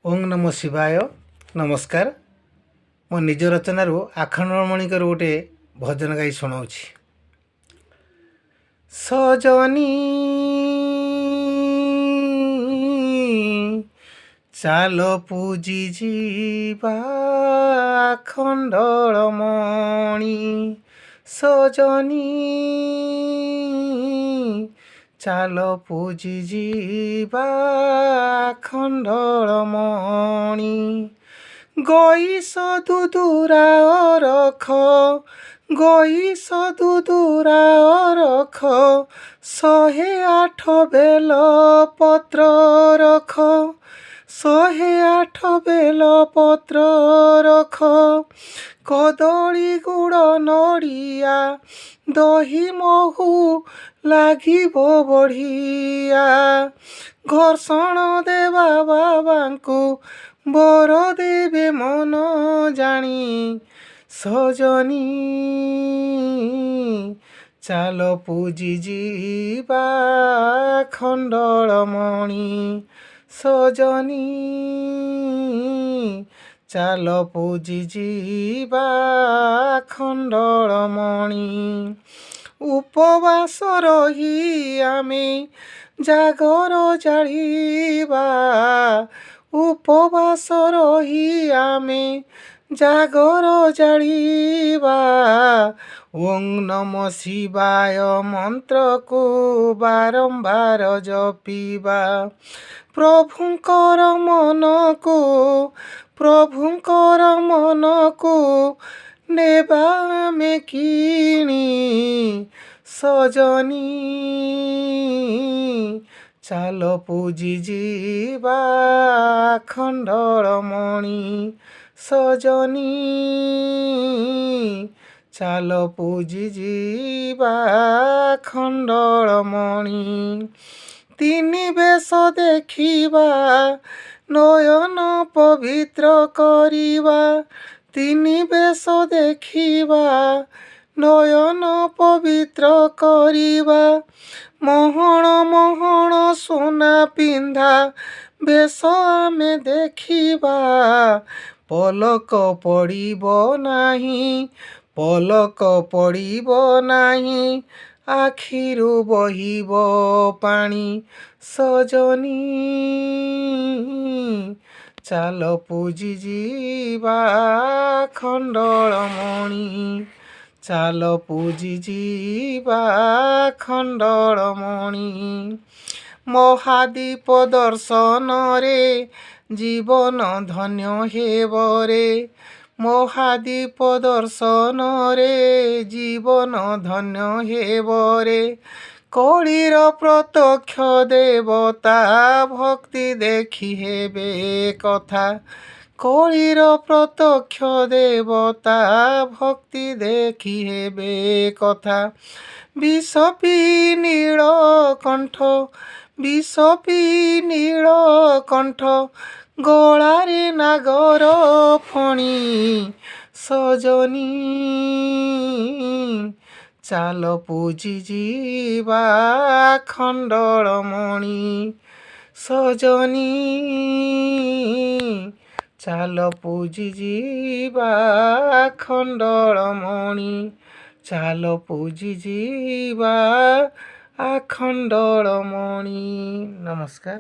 ओं नमो शिवाय नमस्कार। मो निज रचनारू आखंडमणिकर गोटे भजन गाई शुणाऊँगी। सजनी चाल पूजी जीवा आखंडमणि सजनी चाल पूजी जीवा आखंडमणि गईस दुदुरा रख गईस दुदुरा रख 108 बेल पत्र रख 108 बेल पत्र रख कदली गुड़ नड़िया दही महू लागिब बढ़िया घर्षण देवा बाबांकु बर देवे मन जानी सजनी चाल पूजी जीवा खंडलमणि सजनी चाल पूजी जीवा खंडलमणि उपवास रही आमे जागर जाळिबा उपवास रही आमे जागर जाळिबा ओं नमः शिवाय मंत्र को बारंबार जपिबा प्रभुंकर मन को नेबा में किणी सजनी चाल पूजी जीवा खंडलमणि सजनी चाल पूजी जीवा खंडलमणि तिनि बेश देखिबा नयन पवित्र करिबा तिनि बेश देखिबा नयन पवित्र करिबा मोहन मोहन सोना पिंधा बेश आमे देखिबा पलक पड़िब नाही पलक पड़िब नाही आखिरु बहिब पानी सजनी चाल पूजी जीवा खंडलमणि चाल पूजी जीवा खंडलमणि महादीप दर्शन रे जीवन धन्य हेब रे महादीप दर्शन रे जीवन धन्य हेब रे कलिर प्रत्यक्ष देवता भक्ति देखि हेबे कथा कलिर प्रत्यक्ष देवता भक्ति देखि हेबे कथा विषपी नीलकंठ विषपी नीलकंठ गलारे नागर फणी सजनी चाल पूजी जीवा खंडलमणि सजनी चाल पूजी जीवा खंडलमणि चाल पूजी जीवा आखंडलमणि। नमस्कार।